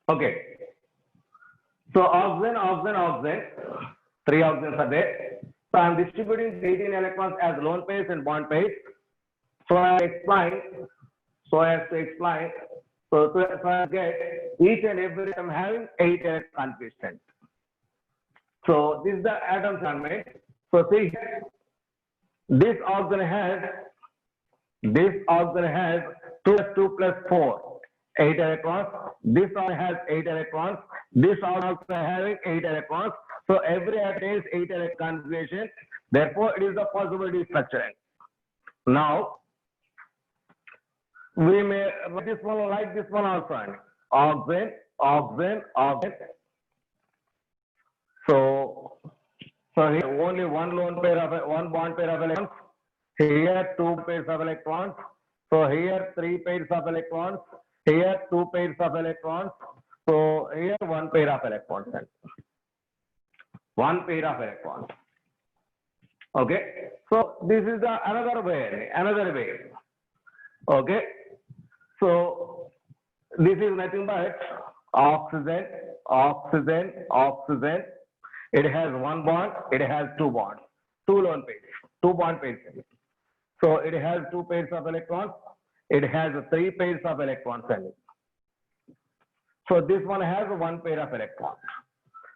Okay. So oxygen, 3 oxygens are there. So I'm distributing 18 electrons as lone pairs and bond pairs. So I explain. So I get each and every atom having 8 electron constant. So this is the atom segment. So see, this oxygen has 2 plus 4, 8 electrons. This one has 8 electrons. This also having 8 electrons. So every atom is 8 electron configuration. Therefore, it is the possibility structuring. Now, we may write this one like this one also. Oxygen. So here only one bond pair of electrons. Here 2 pairs of electrons. So here 3 pairs of electrons. Here 2 pairs of electrons. So here 1 pair of electrons. 1 pair of electrons. Okay. So this is the another way. Okay. So this is nothing but oxygen. It has 1 bond. It has 2 bonds. 2 lone pairs. 2 bond pairs. So it has 2 pairs of electrons. It has 3 pairs of electrons. So this one has 1 pair of electrons.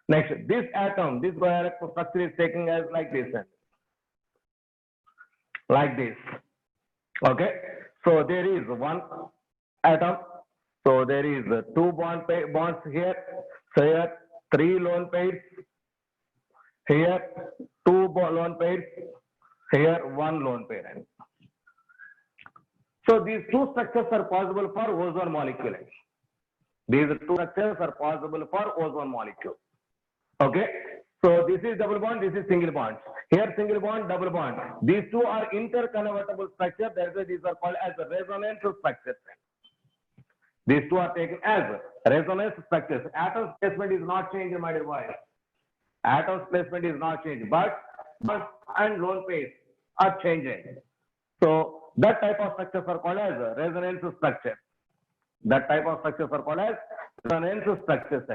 Next, this atom, this bioelectric structure is taking as like this. Like this. Okay. So there is 1 atom. So there is 2 bonds here. So here 3 lone pairs. Here 2 lone pairs. Here 1 lone pair. So these 2 structures are possible for ozone molecule. These 2 structures are possible for ozone molecule. Okay. So this is double bond, this is single bond. Here single bond, double bond. These 2 are interconvertible structure. That's why these are called as resonance structures. These 2 are taken as resonance structures. Atom placement is not changed, my dear boys. Atom placement is not changed, but bonds and lone pairs are changing. So that type of structures are called as resonance structure. That type of structures are called as resonance structures.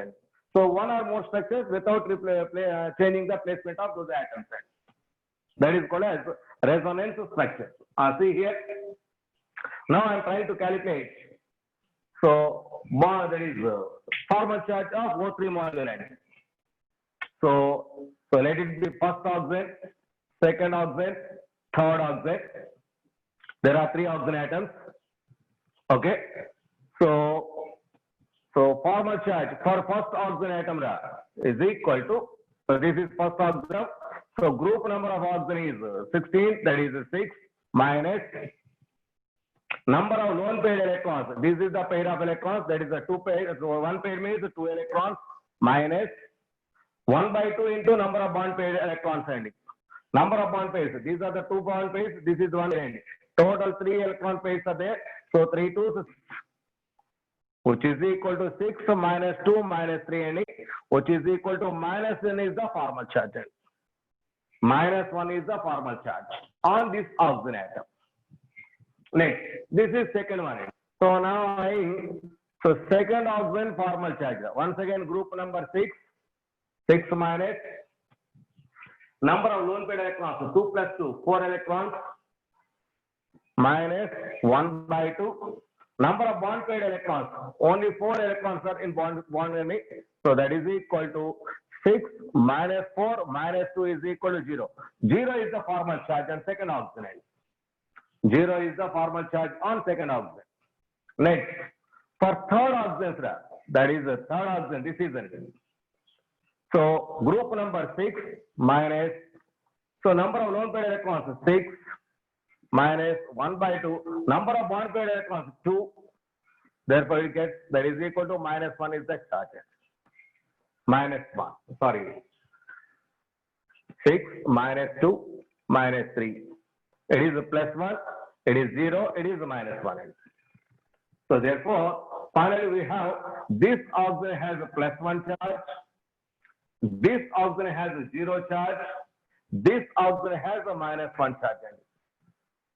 So one or more structures without changing the placement of those atoms. That is called as resonance structure. See here. Now I am trying to calculate. So there is formal charge of O3 molecule. So let it be first oxygen, second oxygen, third oxygen. There are 3 oxygen atoms. Okay. So formal charge for first oxygen atom is equal to, so this is first oxygen. So group number of oxygen is 16, that is 6, minus number of lone pair electrons. This is the pair of electrons, that is a 2 pair. So 1 pair means 2 electrons, minus 1 by 2 into number of bond pair electrons. And number of bond pairs, these are the 2 bond pairs, this is 1 end. Total 3 electron pairs are there. So 3 2, which is equal to 6 minus 2 minus 3 and which is equal to minus n is the formal charge. Minus 1 is the formal charge on this oxygen atom. Next, this is second one. So now second oxygen formal charge. Once again, group number 6 minus number of lone pair electrons, 2 plus 2, 4 electrons, minus 1 by 2. Number of bond paired electrons, only 4 electrons are in bond. So that is equal to 6 minus 4 minus 2 is equal to 0. 0 is the formal charge on second oxygen. 0 is the formal charge on second oxygen. Next, for third oxygen, that is the third oxygen, this is it. So group number 6 minus, so number of lone pair electrons 6 minus 1 by 2, number of bond pair electrons 2, therefore it gets, that is equal to minus 1 is the charge. Minus 1, sorry. 6 minus 2 minus 3. It is a plus 1, it is 0, it is a minus 1. So therefore, finally we have this oxygen has a plus 1 charge, this oxygen has a 0 charge, this oxygen has a minus 1 charge.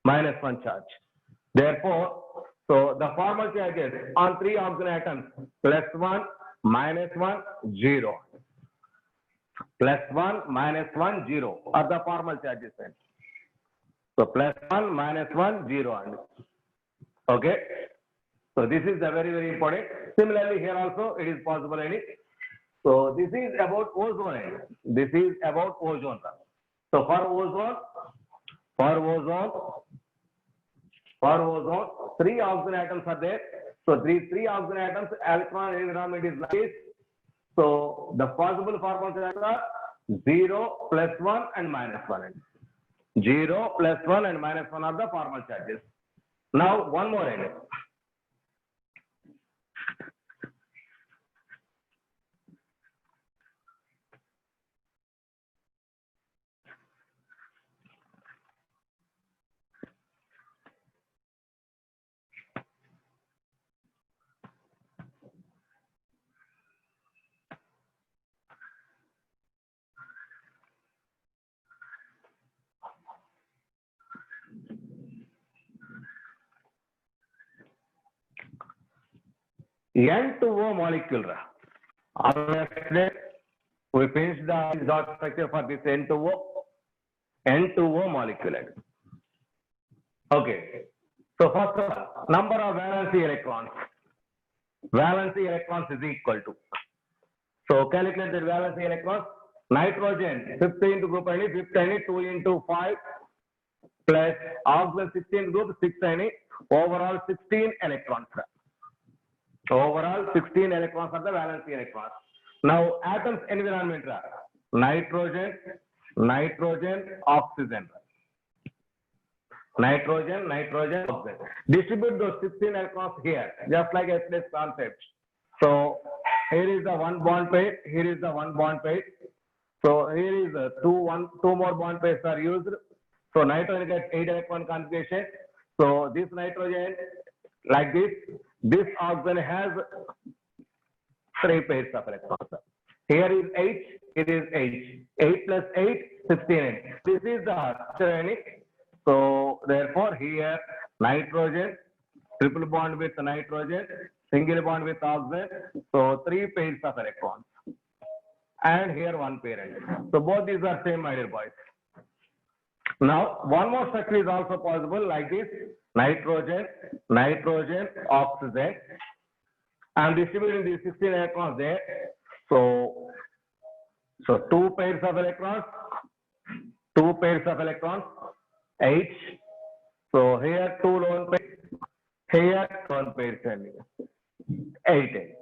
Minus 1 charge. Therefore, so the formal charges on 3 oxygen atoms plus 1, minus 1, 0. Plus 1, minus 1, 0 are the formal charges. So plus 1, minus 1, 0. Okay. So this is the very important. Similarly, here also it is possible. So this is about ozone. This is about ozone. So for ozone, 3 oxygen atoms are there. So three oxygen atoms, electron environment is like this. So the possible formal charges are 0, plus 1 and minus 1. 0, plus 1 and minus 1 are the formal charges. Now one more element. N2O molecule. We finished the dot structure for this N2O molecule. Okay. So first of all, number of valency electrons. Valency electrons is equal to. So calculate the valency electrons. Nitrogen 15th group 15 2 into 5 plus oxygen 16th group 6 overall 16 electrons. Overall 16 electrons are the valency electrons. Now atoms environment nitrogen, oxygen. Nitrogen, oxygen. Distribute those 16 electrons here, just like yesterday's concept. So here is the one bond pair, here is the one bond pair. So here is the two more bond pairs are used. So nitrogen gets 8 electron configuration. So this nitrogen, like this oxygen has 3 pairs of electrons. Here is H, it is H. 8 plus 8, 16. This is the structure. So therefore here nitrogen, triple bond with nitrogen, single bond with oxygen. So 3 pairs of electrons. And here 1 pair. So both these are same, my dear boys. Now one more structure is also possible like this. Nitrogen, oxygen. I am distributing these 16 electrons there. So 2 pairs of electrons, H. So here 2 lone pairs, here lone pairs, 8.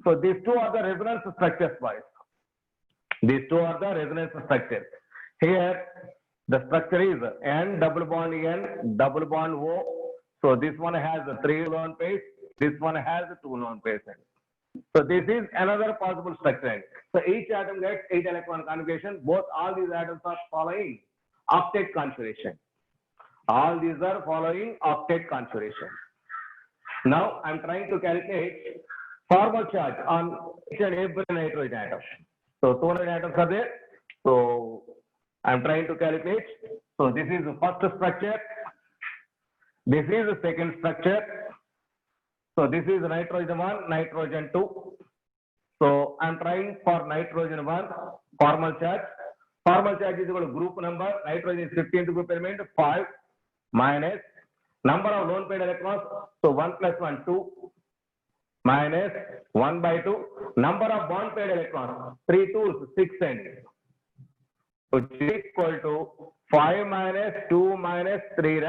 So these two are the resonance structures, boys. These two are the resonance structures. Here the structure is N double bond O. So this one has 3 lone pairs, this one has 2 lone pairs. So this is another possible structure. So each atom gets 8 electron configuration. All these atoms are following octet configuration. All these are following octet configuration. Now I am trying to calculate formal charge on each and every nitrogen atom. So 200 atoms are there. So I am trying to calculate. So this is the first structure. This is the second structure. So this is nitrogen 1, nitrogen 2. So I am trying for nitrogen 1 formal charge. Formal charge is equal to group number. Nitrogen is 15th group element 5 minus number of lone pair electrons. So 1 plus 1 2 minus 1 by 2. Number of bond pair electrons 3 2 6 which is equal to 5 minus 2 minus 3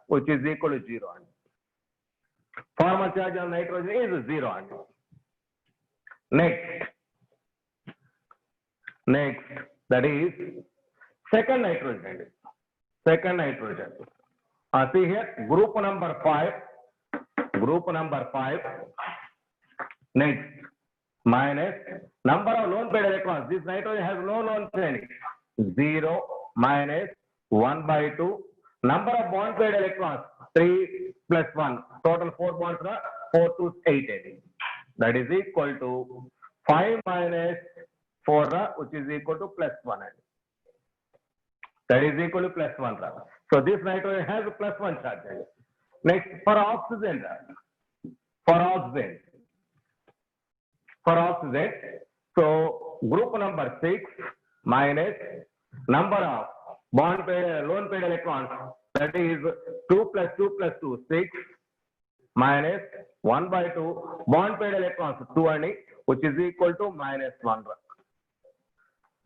which is equal to 0. Formal charge on nitrogen is 0. Next, that is second nitrogen. See here, group number 5. Next, minus number of lone pair electrons. This nitrogen has no lone pair. 0 minus 1 by 2. Number of bond pair electrons 3 plus 1. Total 4 bonds, 4 to 8. That is equal to 5 minus 4, which is equal to plus 1. That is equal to plus 1. So this nitrogen has a plus 1 charge. Next, for oxygen. for oxygen. So group number 6 minus number of bond pair, lone pair electrons, that is 2 plus 2 plus 2, 6 minus 1 by 2 bond pair electrons 2 and which is equal to minus 1.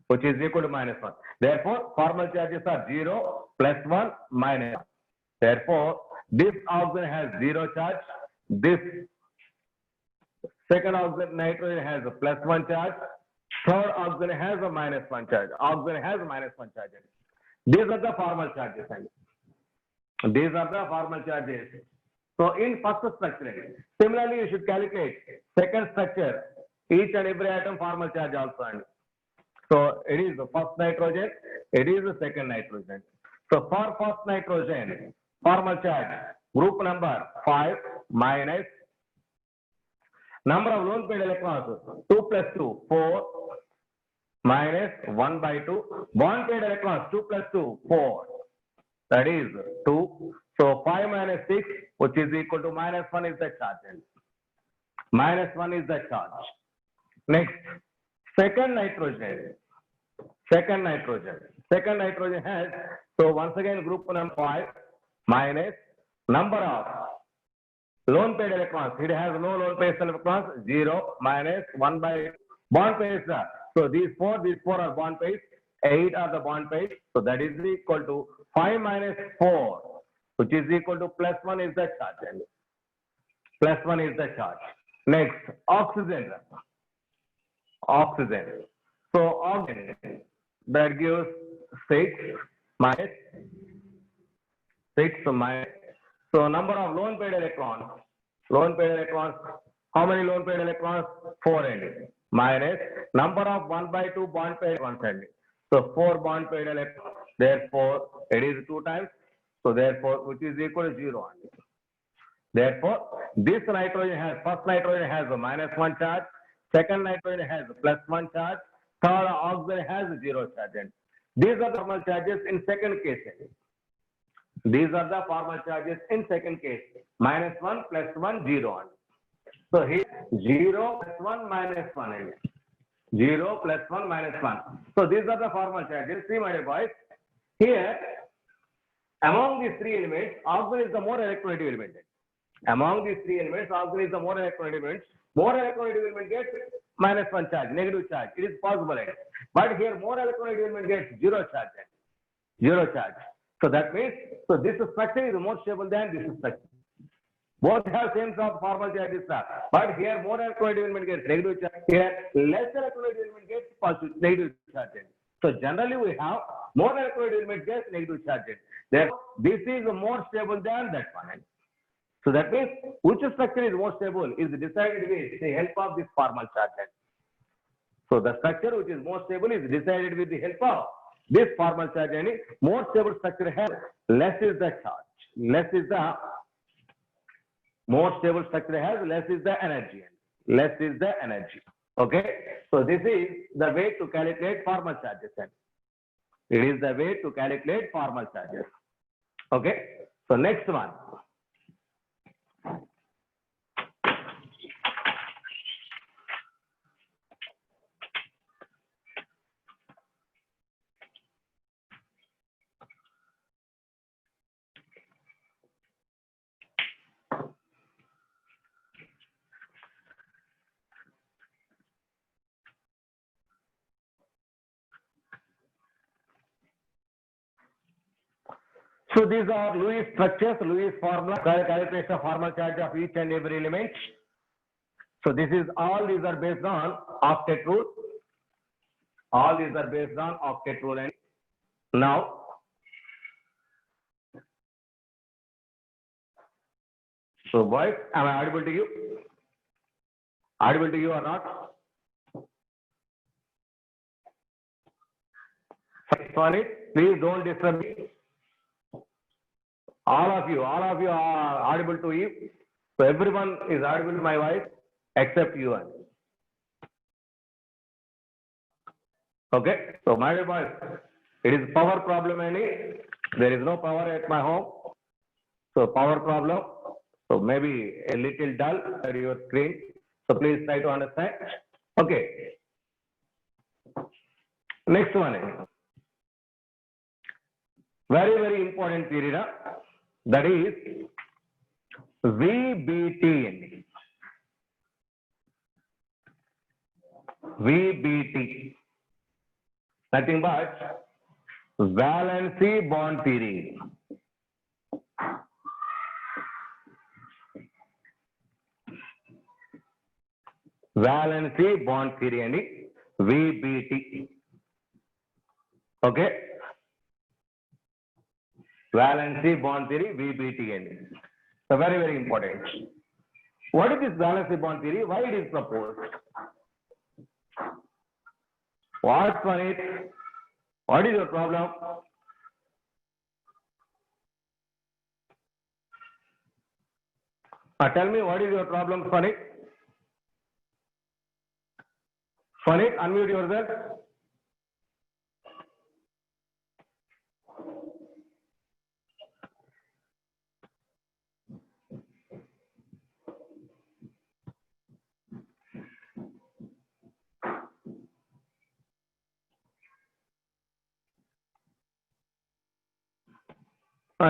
Which is equal to minus 1. Therefore, formal charges are 0, plus 1, minus 1. Therefore, this oxygen has 0 charge. This second oxygen nitrogen has a plus 1 charge. Third oxygen has a minus 1 charge. Oxygen has a minus 1 charge. These are the formal charges. These are the formal charges. So in first structure, similarly you should calculate second structure, each and every atom formal charge also. So it is the first nitrogen, it is the second nitrogen. So for first nitrogen, formal charge, group number 5 minus number of lone pair electrons, 2 plus 2, 4 minus 1 by 2, bond pair electrons, 2 plus 2, 4, that is 2. So 5 minus 6, which is equal to minus 1 is the charge. Minus 1 is the charge. Next, second nitrogen. Second nitrogen has, so once again group number 5 minus number of lone pair electrons. It has no lone pair electrons, 0 minus 1 by bond pairs. So these four are bond pairs, 8 are the bond pairs. So that is equal to 5 minus 4, which is equal to plus 1 is the charge. Plus 1 is the charge. Next, oxygen. So oxygen, that gives 6 minus 6 minus. So number of lone pair electrons. How many lone pair electrons? 4 and minus number of 1 by 2 bond pair electrons. So 4 bond pair electrons. Therefore, it is 2 times. So therefore, which is equal to 0. Therefore, this nitrogen has, first nitrogen has a minus 1 charge. Second nitrogen has a plus 1 charge. Third oxygen has 0 charge. These are the formal charges in second case. These are the formal charges in second case. Minus 1 plus 1, 0. So here 0 plus 1 minus 1. 0 plus 1 minus 1. So these are the formal charges. See my dear boys. Here, among these three elements, oxygen is the more electronegative element. Among these three elements, oxygen is the more electronegative element. More electronegative element gets minus 1 charge, negative charge. It is possible. But here more electronegative element gets 0 charge. 0 charge. So that means, so this structure is more stable than this structure. Both have same formal charges, but here more electronegative element gets negative charge. Here less electronegative element gets positive, negative charge. So generally we have more electronegative element gets negative charge. Therefore, this is more stable than that one. So that means which structure is more stable is decided with the help of this formal charge. So the structure which is more stable is decided with the help of this formal charge. And more stable structure has less is the charge. Less is the more stable structure has less is the energy. Less is the energy. Okay. So this is the way to calculate formal charges. It is the way to calculate formal charges. Okay. So next one. So these are Lewis structures, Lewis formula, calculation of formal charge of each and every element. So this is all these are based on octet rule. All these are based on octet rule. And now, so boys, am I audible to you? Audible to you or not? On it, please don't disturb me. All of you are audible to you. So everyone is audible to my voice except you. Okay. So my dear boys, it is power problem. There is no power at my home. So power problem. So maybe a little dull at your screen. So please try to understand. Okay. Next one. Very, very important theory. That is VBT. VBT. Nothing but valency bond theory. Valency bond theory and VBT. Okay. Valency bond theory, VBT and so very, very important. What is this valency bond theory? Why it is proposed? What's on it? What is your problem? Tell me what is your problem, Sonic? Sonic, unmute yourself.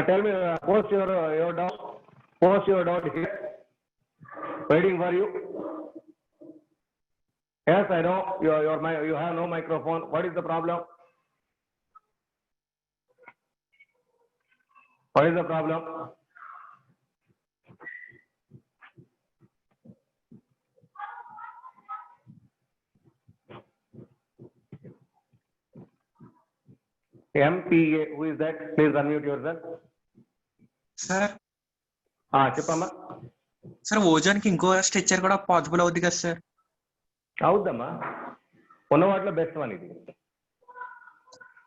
Tell me, post your doubt. Post your doubt here. Waiting for you. Yes, I know. You have no microphone. What is the problem? What is the problem? MPA, who is that? Please unmute yourself. Sir. చెప్పమ్మా. Sir ozone కి ఇంకో structure కూడా possible అవుతుంది కదా sir? అవుద్దమ్మా, ఉన్న వాటిలో best one ఇది.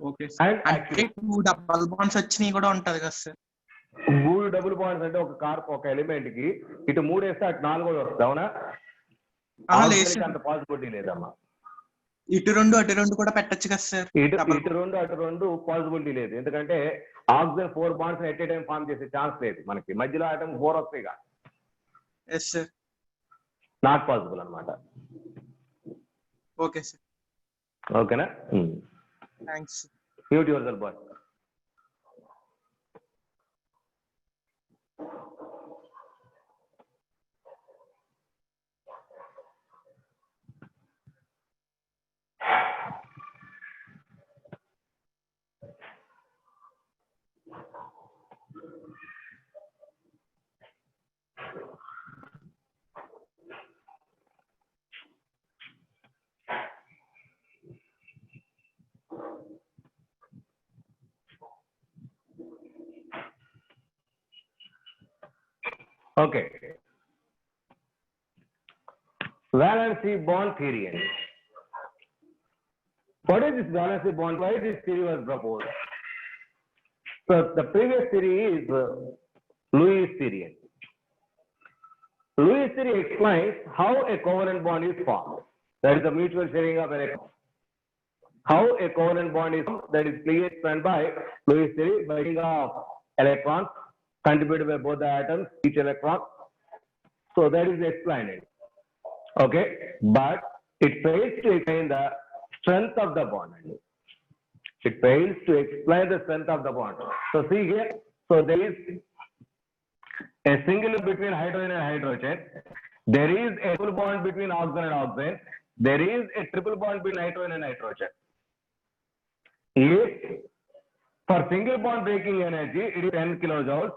Okay sir. అంటే 2 డబుల్ బాండ్స్ వచ్చినాయి కూడా ఉంటది కదా సార్? 3 డబుల్ బాండ్స్ అంటే ఒక ఎలిమెంట్ కి ఇటు 3 వేస్తే అటు 4 వస్తుంది, అవునా? అంత పాసిబిలిటీ లేదమ్మా. ఇటు 2 అటు 2 కూడా పెట్టచ్చు కదా సార్? ఇటు 2 అటు 2 పాసిబిలిటీ లేదు, ఎందుకంటే oxygen 4 bonds at a time form చేసే ఛాన్స్ లేదు మనకి. మధ్యలో ఆటం 4 వస్తాయి కదా. Yes sir. నాట్ పాసిబుల్ అన్నమాట. Okay sir. ఓకేనా? Thanks. Mute yourself boy. Okay. Valency bond theory. What is this valency bond? Why this theory was proposed? So the previous theory is Lewis theory. Lewis theory explains how a covalent bond is formed. That is the mutual sharing of electrons. How a covalent bond is formed, that is clearly explained by Lewis theory, by sharing of electrons contributed by both the atoms, each electron. So that is explained. Okay, but it fails to explain the strength of the bond. It fails to explain the strength of the bond. So see here, so there is a single between hydrogen and hydrogen. There is a double bond between oxygen and oxygen. There is a triple bond between nitrogen and nitrogen. If for single bond breaking energy, it is 10 kilojoules.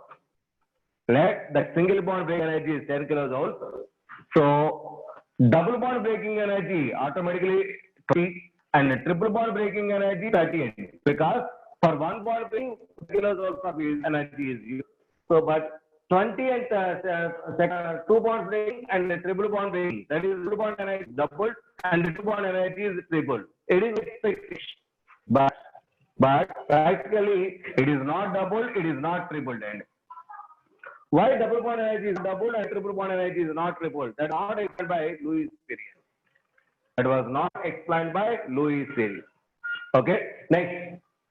Let the single bond breaking energy is 10 kilojoules. So double bond breaking energy automatically 30 and triple bond breaking energy 30, because for one bond breaking kilojoules of energy is used. So but 20 and 2 bonds breaking and the triple bond breaking, that is triple bond energy is doubled and the triple bond energy is tripled. It is expectation, but practically it is not doubled, it is not tripled. And why double bond energy is doubled and triple bond energy is not tripled? That is not explained by Lewis theory. That was not explained by Lewis theory. Okay, next.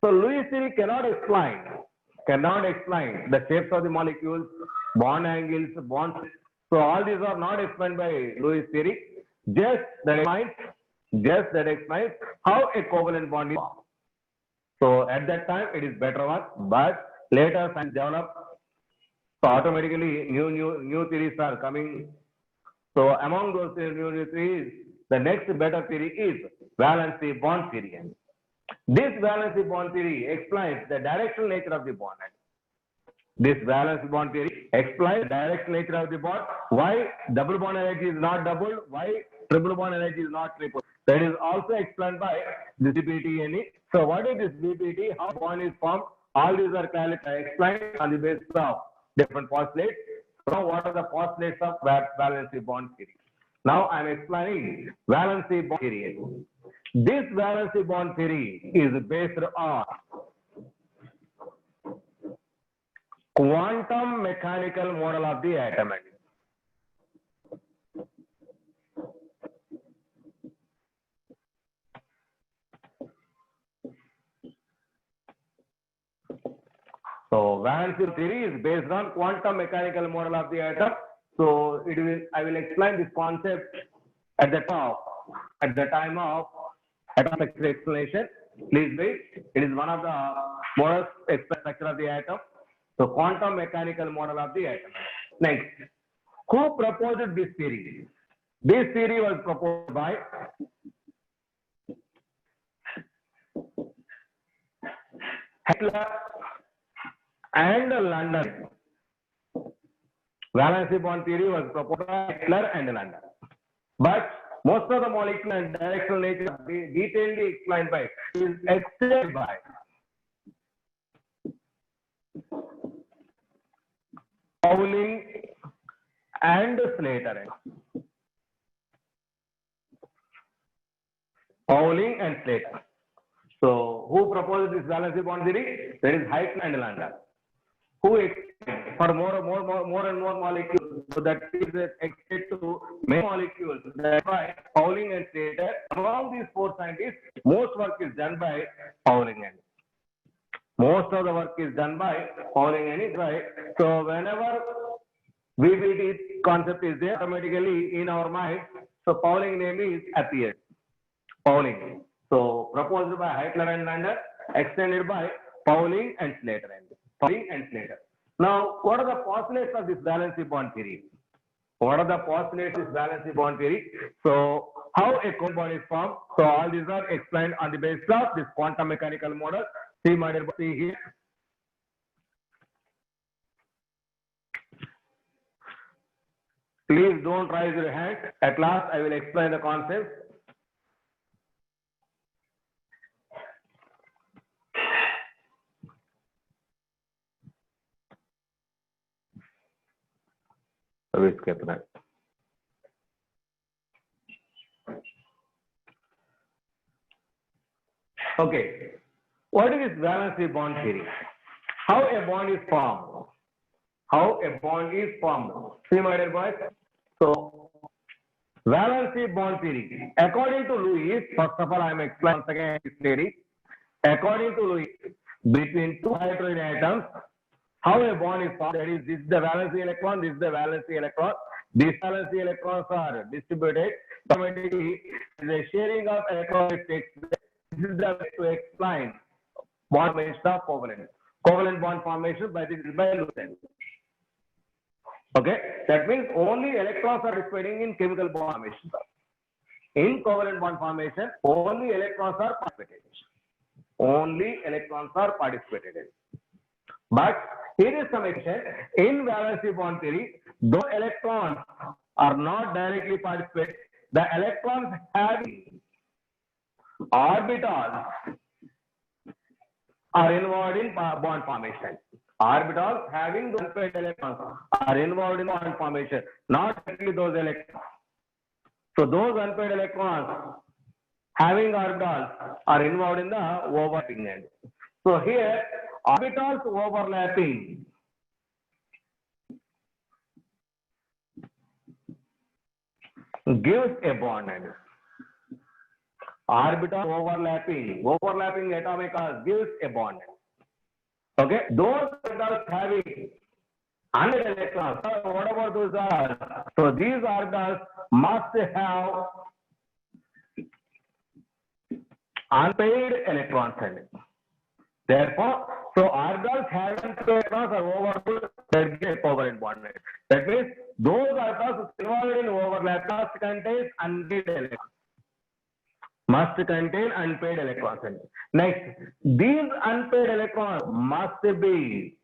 So Lewis theory cannot explain the shapes of the molecules, bond angles, bonds. So all these are not explained by Lewis theory. just that explains how a covalent bond is formed. So at that time it is better one, but later science developed, so automatically new theories are coming. So among those new theories, the next better theory is valency bond theory. This valency bond theory explains the directional nature of the bond. This valence bond theory explains the direct nature of the bond, why double bond energy is not double, why triple bond energy is not triple. That is also explained by this BPT. So what is this BPT? How bond is formed? All these are clearly explained on the basis of different postulates. So what are the postulates of valency bond theory? Now I am explaining valency bond theory. This valency bond theory is based on quantum mechanical model of the atom. So valency theory is based on quantum mechanical model of the atom. So I will explain this concept at the time of atom structure explanation. Please wait. It is one of the models structure of the atom. So quantum mechanical model of the atom. Next, who proposed this theory? This theory was proposed by Hitler and London. Valency bond theory was proposed by Hitler and London. But most of the molecular and directional nature detailedly explained by is explained by Pauling and Slater. Pauling and Slater. So, who proposed this valency bond theory? There is Hitler and London. Who extend for more and more molecules, so that is extended to many molecules. That's why Pauling and Slater. Among these four scientists, most work is done by Pauling and. Most of the work is done by Pauling and right. So whenever VBT concept is there, automatically in our mind, so Pauling name is appeared. Pauling. So proposed by Hitler and London, extended by Pauling and Slater. Pauling and Slater. Now, what are the postulates of this valency bond theory? What are the postulates of this valency bond theory? So, how a covalent bond is formed? So, all these are explained on the basis of this quantum mechanical model. See, my dear, see here. Please don't raise your hand. At last, I will explain the concept. Okay. What is this valency bond theory? How a bond is formed? How a bond is formed? See, my dear boys. So, valency bond theory. According to Lewis, first of all, I am explaining once again this theory. According to Lewis, between two hydrogen atoms, how a bond is formed? That is, this is the valency electron, this is the valency electron. These valency electrons are distributed. Automatically, the sharing of electrons takes place. This is the way to explain bond formation of covalent bond formation by Lewis. Okay, that means only electrons are participating in chemical bond formation. In covalent bond formation, only electrons are participating. Only electrons are participated. But here is some exception. In valency bond theory, those electrons are not directly participating. The electrons having orbitals are involved in bond formation. Orbitals having those unpaired electrons are involved in bond formation, not directly those electrons. So those unpaired electrons having orbitals are involved in the overlapping end. So here, orbitals overlapping gives a bond. Orbital overlapping atomic mass gives a bond. Okay, those orbitals having 100 electrons. What about those are? So these orbitals must have unpaired electrons in it. Therefore, so orbitals having unpaired electrons are overlapped, that gives a covalent bond. That means those orbitals involved in overlap must contain unpaired electrons. Must contain unpaired electrons. Next, these unpaired electrons must be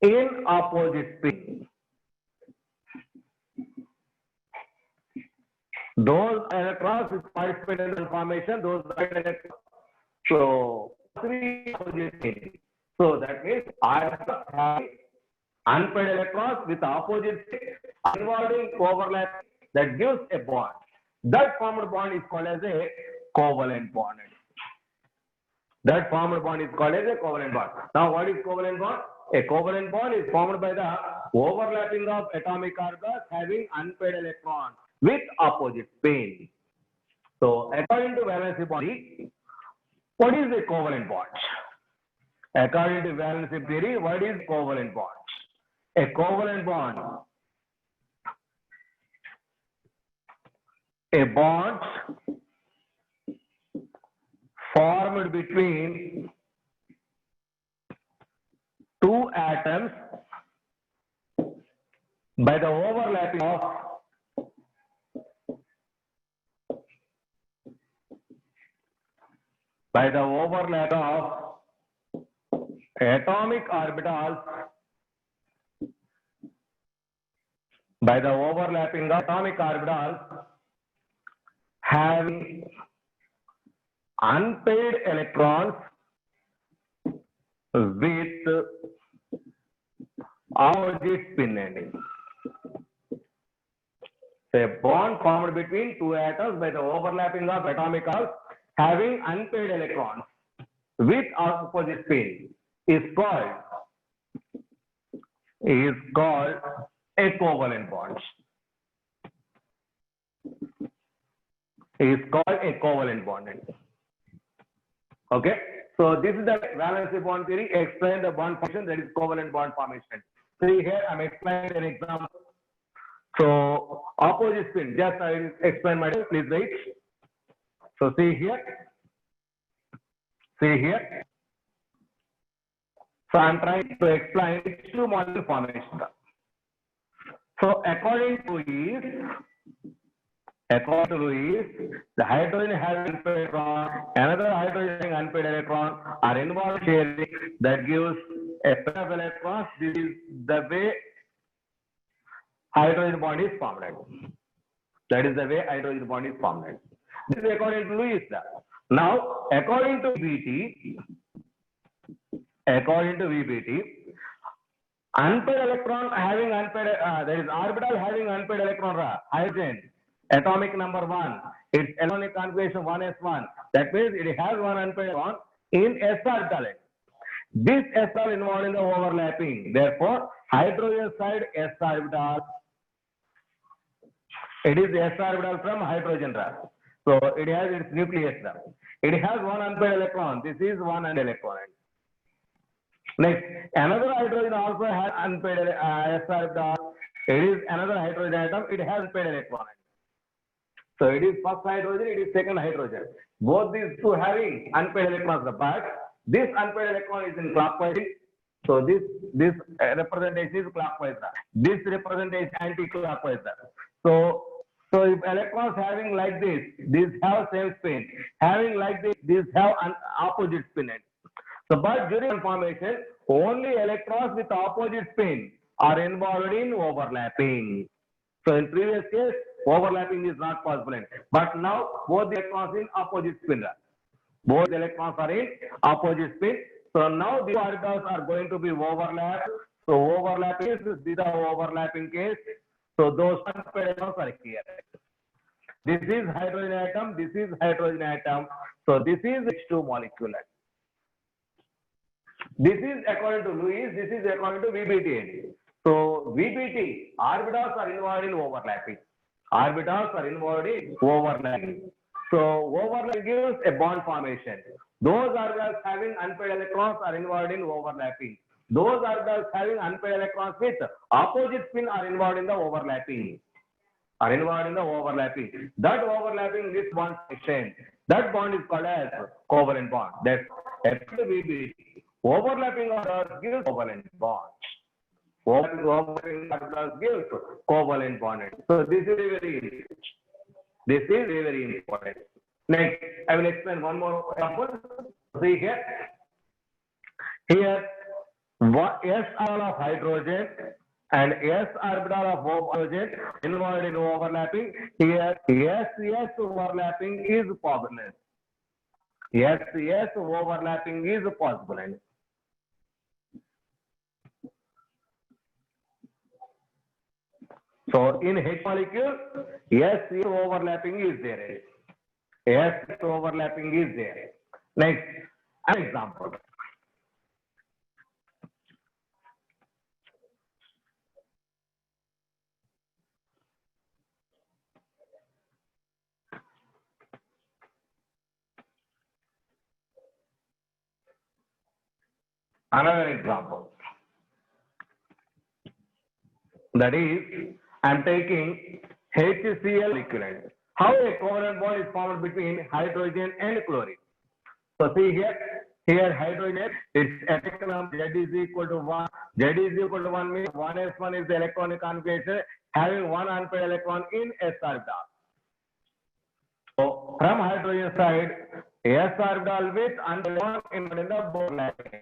in opposite spin. Those electrons which participate in the formation, those electrons, so must be opposite spin. So that means orbitals have unpaired electrons with opposite spin involving overlap, that gives a bond. That formed bond is called as a covalent bond. That formed bond is called as a covalent bond. Now, what is covalent bond? A covalent bond is formed by the overlapping of atomic orbitals having unpaired electrons with opposite spin. So, according to valency bond, what is a covalent bond? According to valency theory, what is covalent bond? A covalent bond, a bond formed between two atoms by the overlapping of atomic orbitals, by the overlapping of atomic orbitals having unpaired electrons with opposite spin ending. So a bond formed between two atoms by the overlapping of atomic orbitals having unpaired electrons with opposite spin is called a covalent bond. Is called a covalent bond. Okay, so this is the valency bond theory. Explain the bond formation, that is covalent bond formation. See here, I'm explaining an example. So opposite spin, just I will explain myself, please wait. So see here. So I'm trying to explain two molecule formation. So according to Lewis, the hydrogen having unpaired electron, another hydrogen having unpaired electron are involved sharing, that gives a pair of electrons. This is the way hydrogen bond is formed. That is the way hydrogen bond is formed. This is according to Lewis. Now, according to VBT, unpaired electron having unpaired, there is orbital having unpaired electron, hydrogen, atomic number 1, its electronic configuration 1s1. That means it has one unpaired electron in s orbital. This s orbital involved in the overlapping. Therefore, hydrogen side s orbital. It is s orbital from hydrogen. So it has its nucleus. It has one unpaired electron. This is one unpaired electron. Next, another hydrogen also has unpaired s orbital. It is another hydrogen atom. It has unpaired electron. So it is first hydrogen. It is second hydrogen. Both these two having unpaired electrons. But this unpaired electron is in clockwise. So this representation is clockwise. This representation anti-clockwise. So if electrons having like this, these have same spin. Having like this, these have an opposite spin. So but during formation, only electrons with opposite spin are involved in overlapping. So in previous case, overlapping is not possible. But now both the electrons in opposite spin. Both electrons are in opposite spin. So now the orbitals are going to be overlapped. So overlapping is the overlapping case. So those unpaired electrons are here. This is hydrogen atom. This is hydrogen atom. So this is H2 molecule. This is according to Lewis. This is according to VBT. So VBT, orbitals are involved in overlapping. So overlapping gives a bond formation. Those orbitals having unpaired electrons are involved in overlapping. Those orbitals having unpaired electrons with opposite spin are involved in the overlapping. Are involved in the overlapping. That overlapping this bond exchange. That bond is called as covalent bond. That's FWB. Overlapping orbitals gives covalent bond. Overlapping orbitals gives covalent bond. So this is very important. Next, I will explain one more example. See here. Here, S orbital of hydrogen and S orbital of hydrogen involved in overlapping. Here, S overlapping is possible. S overlapping is possible. So in H molecule, S overlapping is there. S overlapping is there. Next, an example. Another example. That is, I am taking HCl equivalent. How a covalent bond is formed between hydrogen and chlorine. So see here hydrogen, its electron Z is equal to 1. Z is equal to 1 means 1s1 is the electronic configuration having one unpaired electron in S orbital. So from hydrogen side, S orbital with unpaired electron in the overlapping.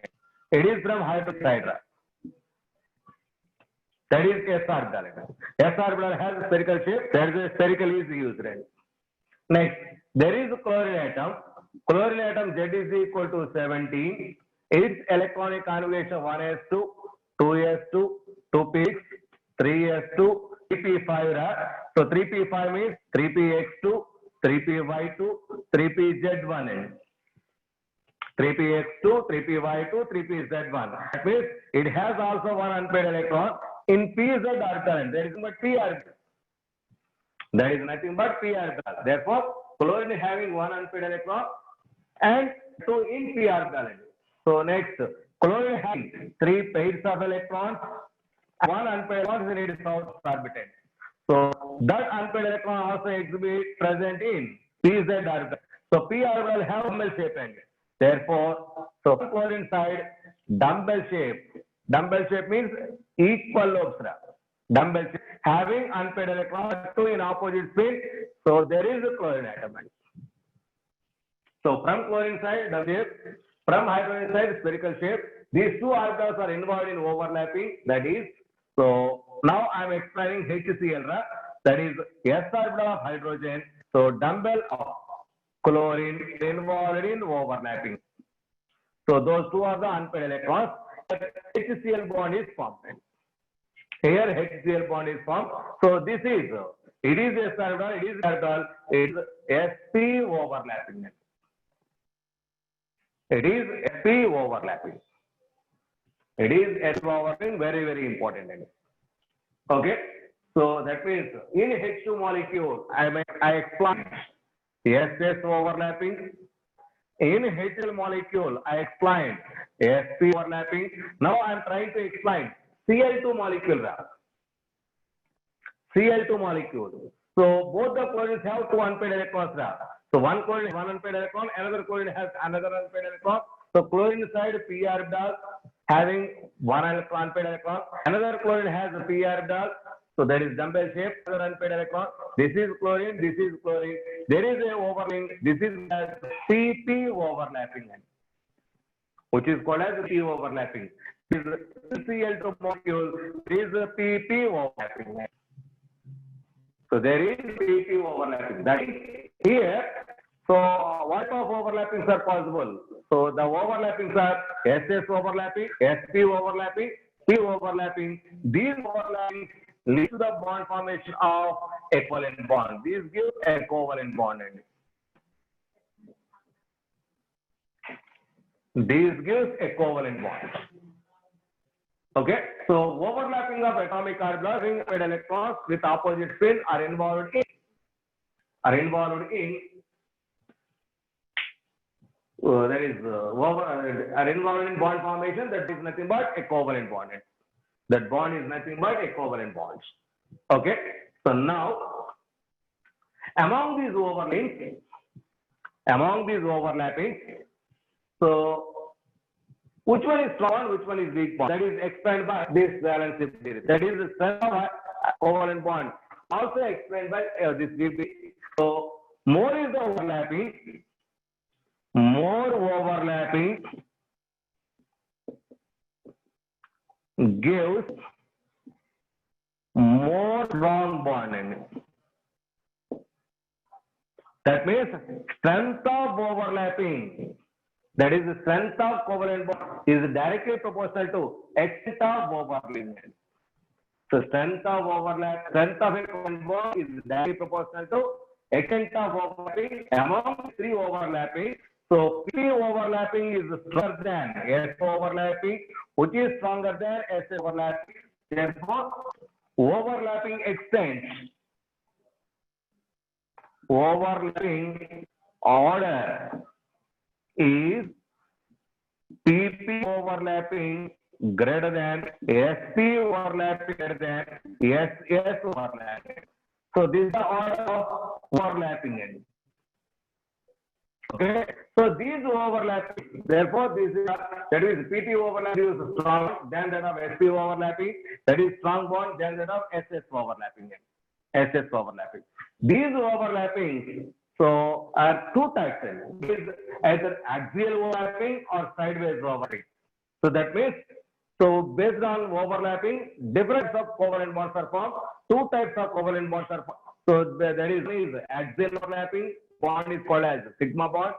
It is from hydrogen side. That is S orbital. S orbital has a spherical shape. That is a spherical is used. Next, there is a chlorine atom. Chlorine atom Z is equal to 17. Its electronic configuration 1s2, 2s2, 2p6, 3s2, 3p5. So 3p5 means 3px2, 3py2, 3pz1. 3px2, 3py2, 3pz1. That means it has also one unpaired electron in pz orbital. There is but p orbital. There is nothing but p orbital. Therefore, chlorine having one unpaired electron and two in p orbital. So next, chlorine having three pairs of electrons, one unpaired electron in its outer orbital. So that unpaired electron also exhibit present in pz orbital. So p orbital have dumbbell shape end. Therefore, so chlorine side dumbbell shape. Dumbbell shape means equal lobes. Dumbbell shape having unpaired electrons, two in opposite spin. So there is a chlorine atom. So from chlorine side, the shape, from hydrogen side, spherical shape. These two orbitals are involved in overlapping. That is, so now I am explaining HCl. That is S orbital of hydrogen. So dumbbell of chlorine involved in overlapping. So those two are the unpaired electrons. HCl bond is formed. Here HCl bond is formed. So this is, it is S orbital, it is orbital, it is sp overlapping. It is sp overlapping. It is sp overlapping, very, very important. Okay. So that means in H2 molecule, I explained SS overlapping. In HCl molecule, I explained sp overlapping. Now I am trying to explain Cl2 molecule. Cl2 molecule. So both the chlorines have two unpaired electrons. So one chlorine has one unpaired electron, another chlorine has another unpaired electron. So chlorine side p orbital having one unpaired electron, another chlorine has a p orbital. So there is dumbbell shape, another unpaired electron. This is chlorine, this is chlorine. There is a overlapping. This is CP overlapping, which is called as P overlapping. This is Cl2 molecule. This is PP overlapping. So there is PP overlapping. That is here. So what of overlappings are possible? So the overlappings are SS overlapping, SP overlapping, P overlapping. These overlappings lead to the bond formation of equivalent bond. These give a covalent bond. These gives a covalent bond. Okay, so overlapping of atomic orbitals with electrons with opposite spin are involved in That is an involved bond formation, that is nothing but a covalent bond. That bond is nothing but a covalent bond. Okay. So now, among these overlapping, so which one is strong, which one is weak bond? That is explained by this valency theory. That is the strength of a covalent bond. Also explained by this VP. So more is the overlapping, gives more strong bond. That means strength of overlapping, that is the strength of covalent bond, is directly proportional to extent of overlapping. So strength of a covalent bond is directly proportional to extent of overlapping among three overlapping. So P overlapping is stronger than S overlapping, which is stronger than S overlapping. Therefore, overlapping order is PP overlapping greater than SP overlapping greater than SS overlapping. So this is the order of overlapping. Okay, so these overlapping, therefore this is that is PT overlapping is strong than that of SP overlapping, that is strong bond than that of SS overlapping. These overlapping so are two types, is either axial overlapping or sideways overlapping. So that means, so based on overlapping, different types of covalent bonds are formed. Two types of covalent bonds are formed. So there is axial overlapping bond is called as sigma bond,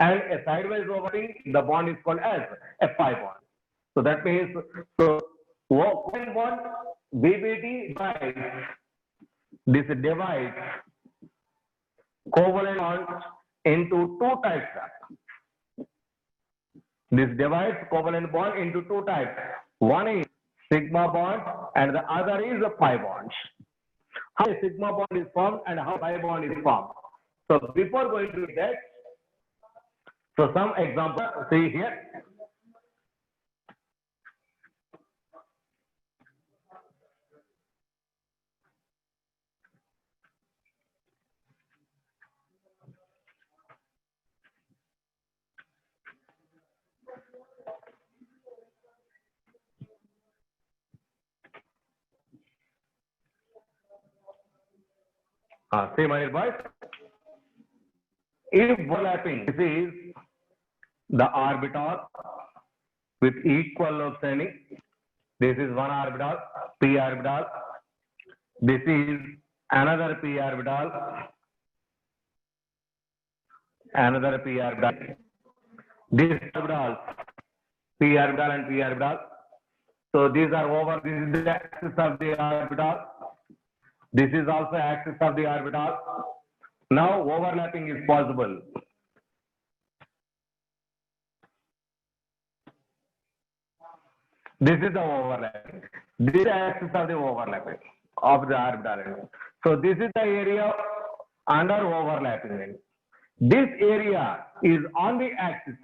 and a sideways overlapping the bond is called as a pi bond. So that means, so covalent bond BBT divides covalent bonds into two types. This divides covalent bond into two types. One is sigma bond and the other is a pi bond. How a sigma bond is formed and how pi bond is formed. So before going to that, so some example, see here. See my boys. If overlapping, this is the orbital with equal lobe standing. This is one orbital, p orbital. This is another p orbital. Another p orbital. This orbital, p orbital and p orbital. So these are over. This is the axis of the orbital. This is also axis of the orbital. Now overlapping is possible. This is the overlapping. This is the axis of the overlapping of the orbital. So this is the area under overlapping. This area is on the axis.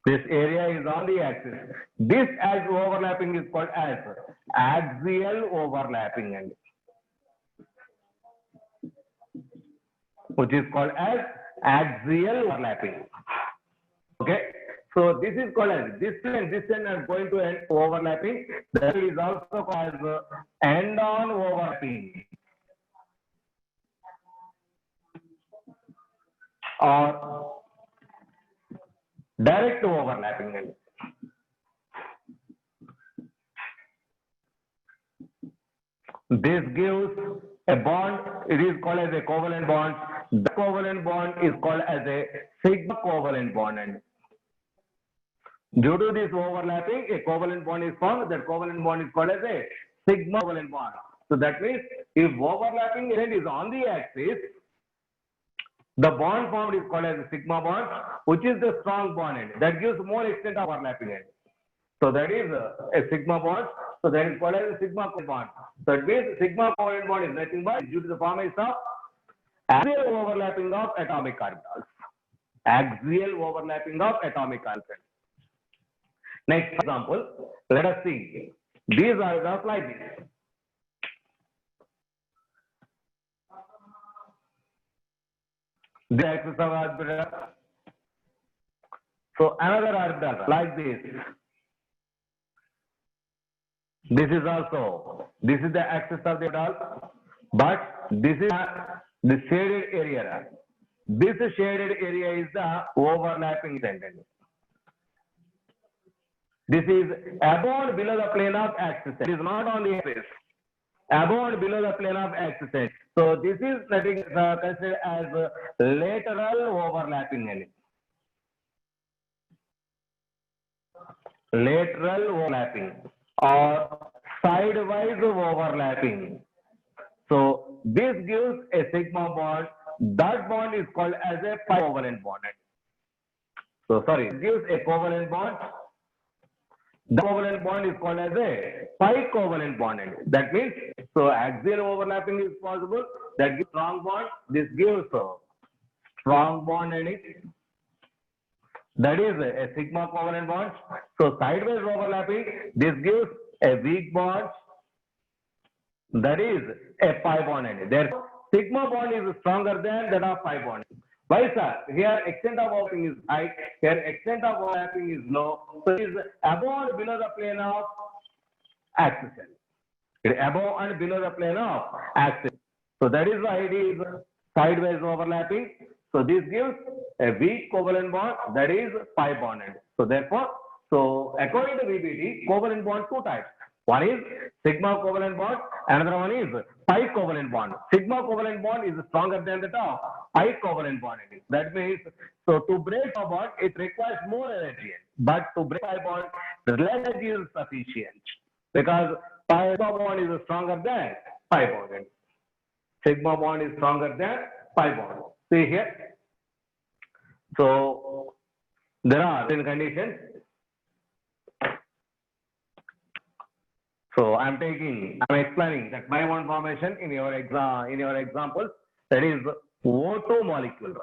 This area is on the axis. This as overlapping is called as axial overlapping, which is called as axial overlapping. Okay. So this is called as this end are going to end overlapping. That is also called as end-on overlapping or direct overlapping. This gives a bond. It is called as a covalent bond. The covalent bond is called as a sigma covalent bond. Due to this overlapping, a covalent bond is formed. That covalent bond is called as a sigma covalent bond. So that means if overlapping end is on the axis, the bond formed is called as a sigma bond, which is the strong bond end. That gives more extent of overlapping end. So that is a sigma bond. So that is called as a sigma covalent bond. So it means sigma covalent bond is nothing but due to the formation of axial overlapping of atomic orbitals. Axial overlapping of atomic orbital. Next example, let us see. These are just like this. The axis of orbital. So another orbital like this. This is the axis of the orbital, but this is the shaded area. This shaded area is the overlapping tangent. This is above and below the plane of axis. It is not on the axis. Above and below the plane of axis. So this is nothing considered as lateral overlapping. Lateral overlapping or sidewise overlapping. So this gives a sigma bond. That bond is called as a pi covalent bond. So sorry, it gives a covalent bond. The covalent bond is called as a pi covalent bond. That means, so axial overlapping is possible. That gives strong bond. This gives a strong bond in it. That is a sigma covalent bond. So sideways overlapping, this gives a weak bond. That is a pi bond in it. Therefore, sigma bond is stronger than that of pi bond. Why, sir? Here extent of overlapping is high. Here extent of overlapping is low. So it is above and below the plane of axis. It is above and below the plane of axis. So that is why it is sideways overlapping. So this gives a weak covalent bond, that is pi bonded. So therefore, so according to VBT, covalent bond two types. One is sigma covalent bond, another one is pi covalent bond. Sigma covalent bond is stronger than the top pi covalent bond. That means, so to break a bond, it requires more energy. But to break pi bond, the energy is sufficient because pi bond is stronger than pi bond. Sigma bond is stronger than pi bond. See here. So there are certain conditions. So I'm explaining that pi bond formation in your examples. That is O2 molecule.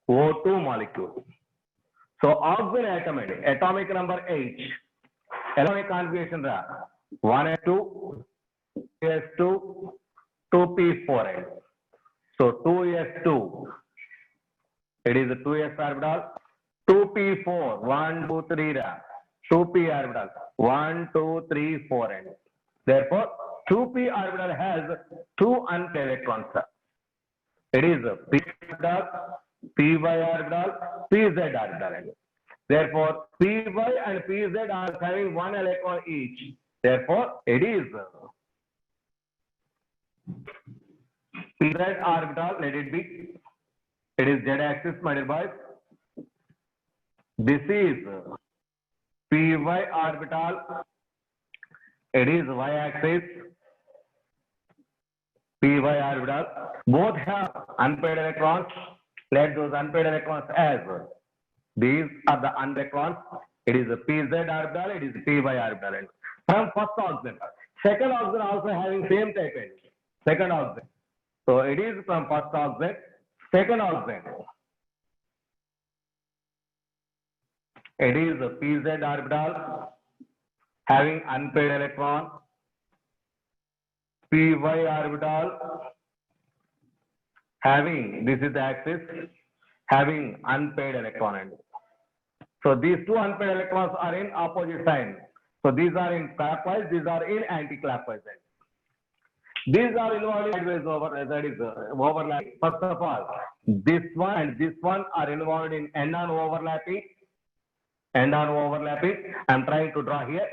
O2 molecule. So oxygen atom, atomic number H. Atomic configuration 1s2, 2s2, 2p4. So 2s2. It is a 2s orbital. 2p4. 1, 2, 3. 2p orbital. 1, 2, 3, 4. Therefore, 2p orbital has two unpaired electrons. It is p orbital, py orbital, pz orbital. Therefore, py and pz are having one electron each. Therefore, it is pz orbital. Let it be. It is z-axis, my dear boys. This is py orbital. It is y-axis. Py orbital. Both have unpaired electrons. Let those unpaired electrons as these are the unpaired electrons. It is a pz orbital. It is py orbital. From first oxygen. Second oxygen also having same type. Second oxygen. So it is from first oxygen. Second oxygen. It is a pz orbital having unpaired electron. Py orbital having, this is the axis, having unpaired electron. So these two unpaired electrons are in opposite sign. So these are in clockwise, these are in anti-clockwise. These are involved in overlapping. First of all, this one and this one are involved in end-on overlapping. End-on overlapping. I'm trying to draw here.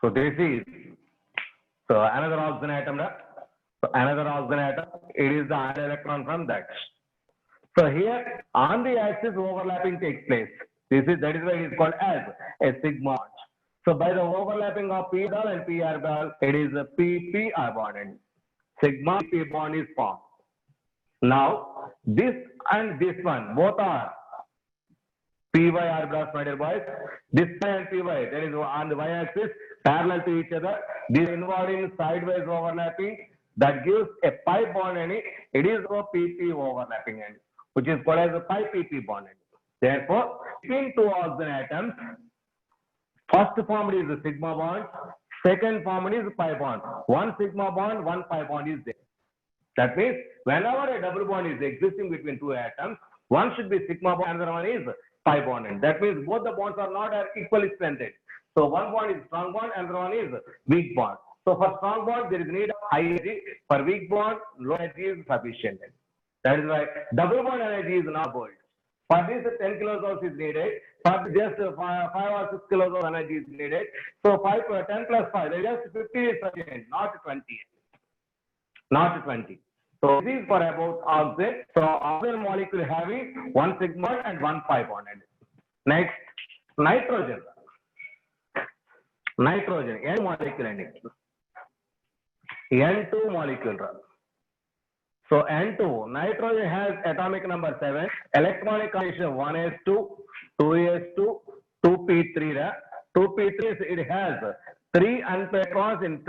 So this is, so another oxygen atom. So another oxygen atom, it is the ion electron from that. So here on the axis overlapping takes place. That is why it is called as a sigma. So by the overlapping of p orbital and p orbital, it is a pp bond. Sigma p bond is formed. Now, this and this one, both are Py arbitrage, my dear boys. This and Py, that is on the y-axis, parallel to each other. This involved in sideways overlapping. That gives a pi bond and it is a PP overlapping end, which is called as a pi PP bond end. Therefore, between two oxygen atoms, first formed is the sigma bond, second formed is pi bond. One sigma bond, one pi bond is there. That means whenever a double bond is existing between two atoms, one should be sigma bond, another one is pi bond end. That means both the bonds are not equally strengthened. So one bond is strong bond, another one is weak bond. So for strong bond, there is need of high energy. For weak bond, low energy is sufficient. That is why double bond energy is not boiled. For this, 10 kilojoules is needed. For just 5 or 6 kilojoules energy is needed. So 10 plus 5, just 50 is sufficient, not 20. Not 20. So this is for about oxygen. So oxygen molecule having one sigma and one pi bond. Next, nitrogen. Nitrogen, N molecule ending. N2 molecule. So N2, nitrogen has atomic number 7, electronic configuration 1s2, 2s2, 2p3. 2p3 it has 3 unpaired electrons in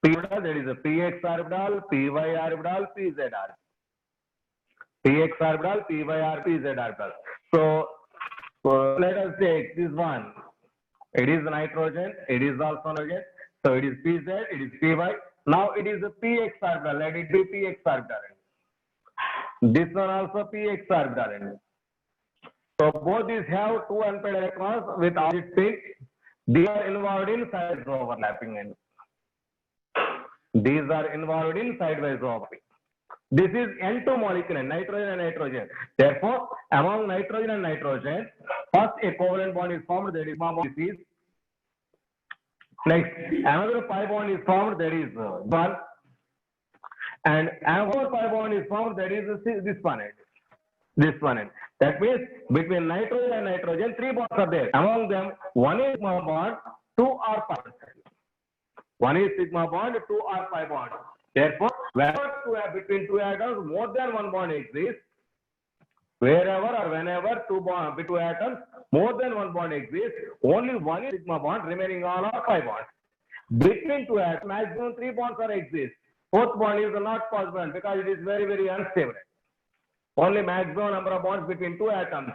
p orbital, that is a px orbital, py orbital, pz orbital. Px orbital, py orbital, pz orbital. So let us take this one. It is nitrogen, it is also nitrogen. So it is pz, it is py. Now it is a px orbital, let it be px orbital. This one also px orbital. So both these have two unpaired electrons with opposite spin. These are involved in sideways overlapping. These are involved in sideways overlapping. This is N2 molecule, nitrogen and nitrogen. Therefore, among nitrogen and nitrogen, first a covalent bond is formed, that is bond is. Next, another pi bond is formed, that is one. And another pi bond is formed, that is this one. This one. That means between nitrogen and nitrogen, 3 bonds are there. Among them, one is sigma bond, 2 are pi bonds. One is sigma bond, 2 are pi bonds. Therefore, wherever between two atoms, more than one bond exists. Wherever or whenever between two atoms, more than one bond exists, only one is sigma bond, remaining all are pi bonds. Between two atoms, maximum 3 bonds are exist. Fourth bond is not possible because it is very, very unstable. Only maximum number of bonds between two atoms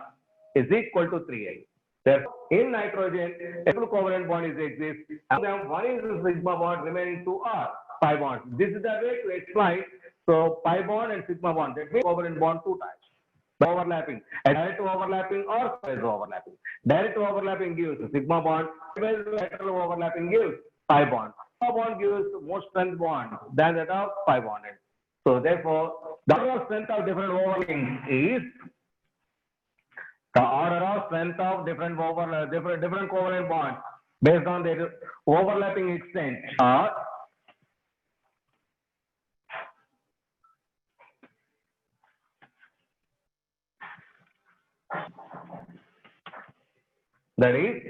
is equal to 3. Therefore, in nitrogen, a double covalent bond is exist. And then one is a sigma bond, remaining 2 are pi bonds. This is the way to explain. So pi bond and sigma bond, that means covalent bond 2 times. Overlapping, direct overlapping or phase overlapping. Direct overlapping gives sigma bond, lateral overlapping gives pi bond. Pi bond gives more strength bond than that of pi bond. So therefore, the order of strength of different overlapping is the order of strength of different covalent bonds based on their overlapping extent are that is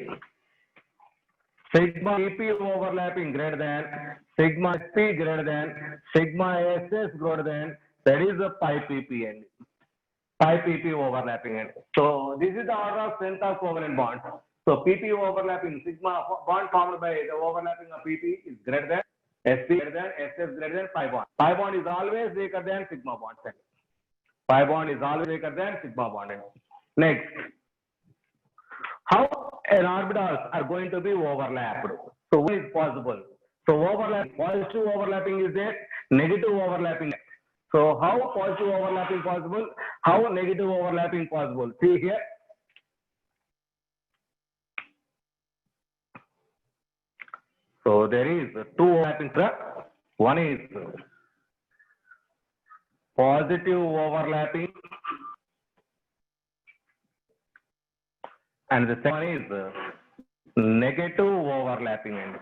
sigma EP overlapping greater than sigma SP greater than sigma SS greater than, that is a pi PP. Pi PP overlapping end. So this is the order of strength of covalent bonds. So PP overlapping, sigma bond formed by the overlapping of PP is greater than SP greater than SS greater than pi bond. Pi bond is always weaker than sigma bond. Pi bond is always weaker than sigma bond. Next, how an orbitals are going to be overlapped? So what is possible? So overlap, positive overlapping is there, negative overlapping. So how positive overlapping possible? How negative overlapping possible? See here. So there is two overlapping. One is positive overlapping, and the second one is negative overlapping.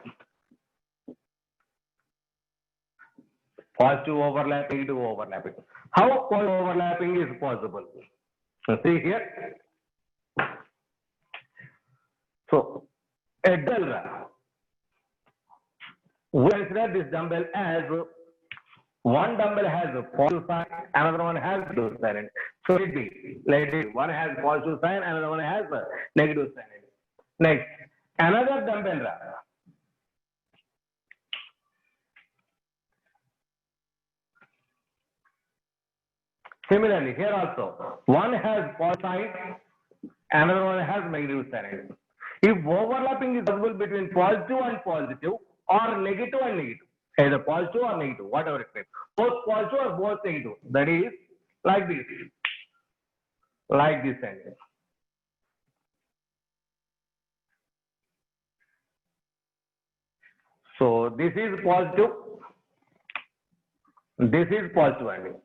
Positive overlapping, negative overlapping. How positive overlapping is possible? So see here. So a dumbbell. We consider this dumbbell as one dumbbell has a positive sign, another one has negative sign. So it be, let it, one has positive sign, another one has a negative sign. Next, another dumbbell. Similarly, here also, one has positive sign, another one has negative sign. If overlapping is possible between positive and positive or negative and negative, either positive or negative, whatever it is, both positive or both negative, that is like this sentence. So this is positive, this is positive ending.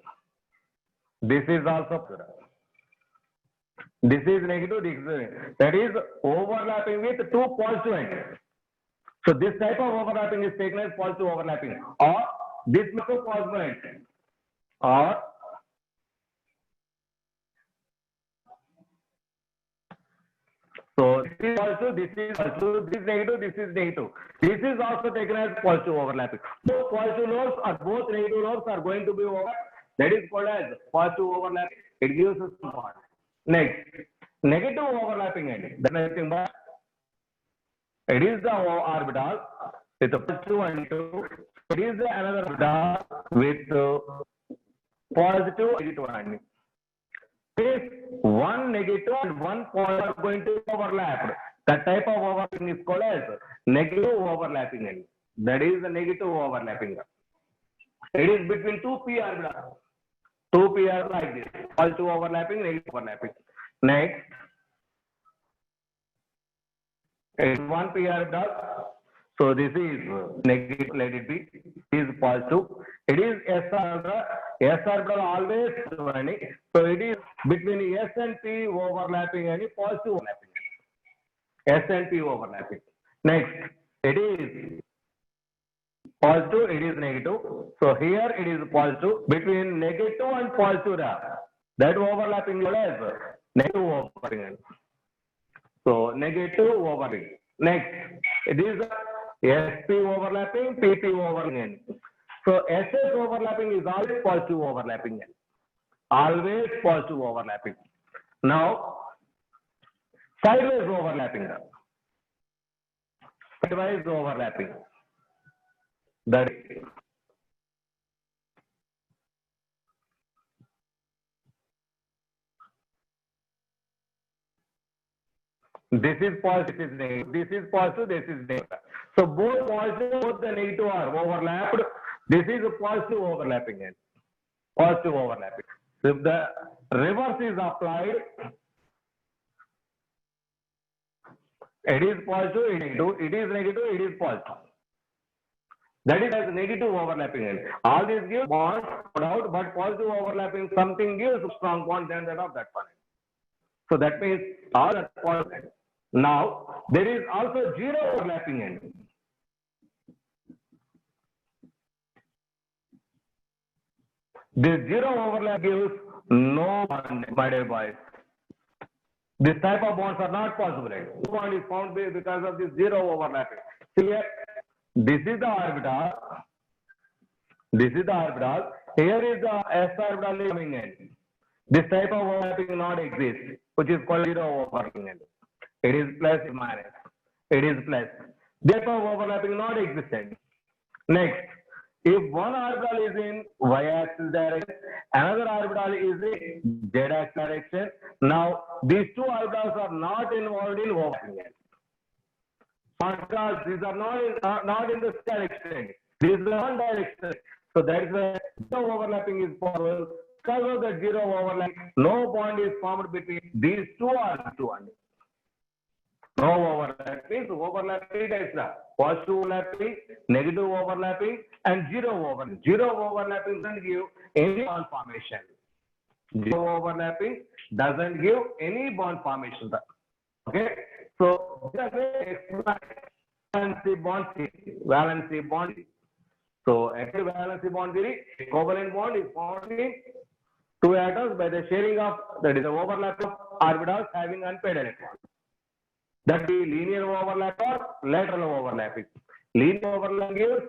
This is also positive. This is negative, this is negative. That is overlapping with two positive ends. So this type of overlapping is taken as positive overlapping, or this is a positive end, or so this is positive, this is positive, this is negative, this is negative. This is also taken as positive overlapping. So positive lobes or both negative lobes are going to be over. That is called as positive overlapping. It gives us some part. Next, negative overlapping ending. That's nothing but it is the orbital with a positive and negative. It is another orbital with positive and negative ending. If one negative and one positive are going to overlap, that type of overlapping is called as negative overlapping ending. That is the negative overlapping. It is between two p orbitals. Two p are like this: positive overlapping, negative overlapping. Next, it is one p orbital. So this is negative, let it be. Is positive. It is s orbital. S orbital always running. So it is between s and p overlapping and positive overlapping. S and p overlapping. Next, it is positive, it is negative. So here it is positive. Between negative and positive, that overlapping is negative overlapping. So negative overlapping. Next, it is SP overlapping, PP overlapping. So SS overlapping is always positive overlapping. Always positive overlapping. Now, sideways overlapping. Sideways overlapping. That is this is positive, this is negative. This is positive, this is negative. So both positive, both the negative are overlapped. This is a positive overlapping end. Positive overlapping. If the reverse is applied, it is positive, it is negative, it is negative, it is positive. That is as negative overlapping end. All these give bonds, no doubt, but positive overlapping something gives strong bond than that of that one. So that means all that positive. Now there is also zero overlapping end. This zero overlap gives no bond, my dear boys. This type of bonds are not possible. No bond is found because of this zero overlapping. See here, this is the orbital. This is the orbital. Here is the s orbital coming in. This type of overlapping not exist, which is called zero overlapping end. It is plus minus. It is plus. This type of overlapping not existent. Next, if one orbital is in y-axis direction, another orbital is in z-axis direction. Now, these two orbitals are not involved in overlapping. Because these are not in the direction. These are one direction. So that is why no overlapping is possible. Because of the zero overlap, no bond is formed between these two orbitals. No overlap means overlapping types are positive overlapping, negative overlapping, and zero overlapping. Zero overlapping doesn't give any bond formation. Zero overlapping doesn't give any bond formation. Okay, so valency bond theory. Valency bond. So active valency bond theory, covalent bond is formed in two atoms by the sharing of, that is the overlap of orbitals having unpaired electrons. That be linear overlap or lateral overlapping. Linear overlap gives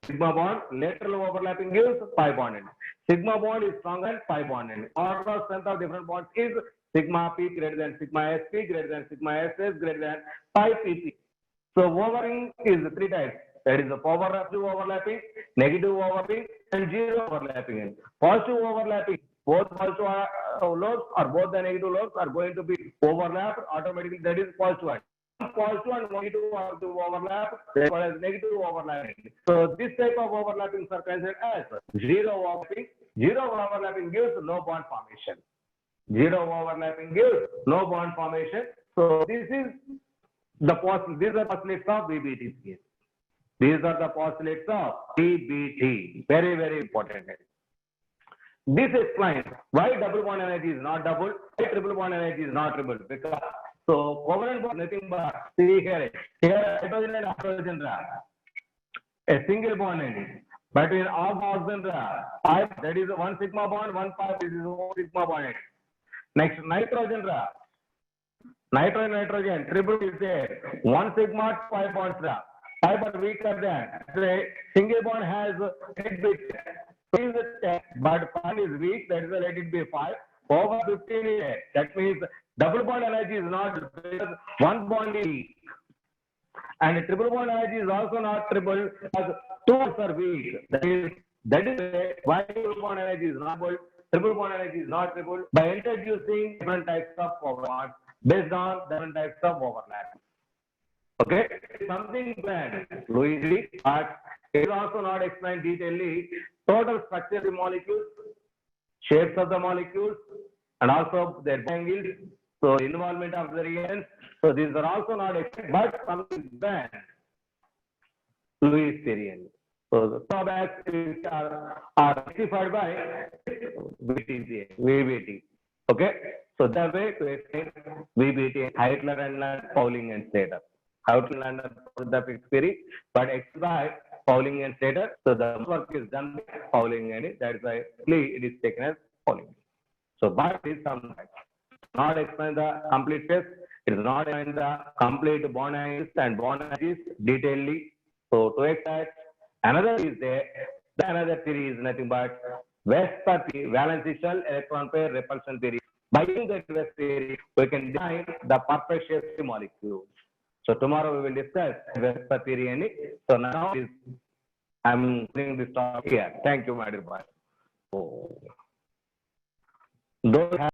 Sigma bond, lateral overlapping gives pi bond end. Sigma bond is stronger than pi bond end. Overall strength of different bonds is sigma p greater than sigma sp greater than sigma ss greater than pi pp. So overing is three types. That is the positive overlapping, negative overlapping, and zero overlapping end. Positive overlapping, both positive lobes or both the negative lobes are going to be overlapped automatically. That is positive end. Positive and negative are to overlap, as well as negative overlapping. So this type of overlapping are considered as zero overlapping. Zero overlapping gives no bond formation. Zero overlapping gives no bond formation. So this is these are postulates of VBT scheme. These are the postulates of VBT. Very, very important. This explains why double bond energy is not double, why triple bond energy is not triple. Because so covalent bond nothing but see here hydrogen and oxygen a single bond ending. But in all oxygen that is one sigma bond, one pi is one sigma bond. Next nitrogen nitrogen triple is there. One sigma, 5 bonds. 5 are weaker than. Say, single bond has 8 bits. So is 10, but 5 is weak. That is why let it be 5. Over 15 is 8. That means double bond energy is not because one bond is weak. And triple bond energy is also not triple because 2 are weak. That is why triple bond energy is not triple. Triple bond energy is not triple by introducing different types of bonds based on different types of overlap. Okay, something planned, Luigi, but it is also not explained detailedly. Total structure of the molecules, shapes of the molecules, and also their angles. So involvement of the reagents. So these are also not explained, but something planned. Louis Therian. So the drawbacks are rectified by VBT. Okay, so that way to explain VBT, Heitler and Pauling and Slater. Heitler and the fixed theory, but explained by Pauling and Slater. So the work is done by Pauling and that is why it is taken as Pauling. So, but it is sometimes not explain the complete test. It is not explain the complete bond angles and bond energies detailedly. So to extract another is there. The another theory is nothing but Vesper theory, valency shell, electron pair, repulsion theory. By using the Vesper theory, we can define the perfect shape molecule. So tomorrow we will discuss Vesper theory. So now I'm bringing this talk here. Thank you, my dear boy. Those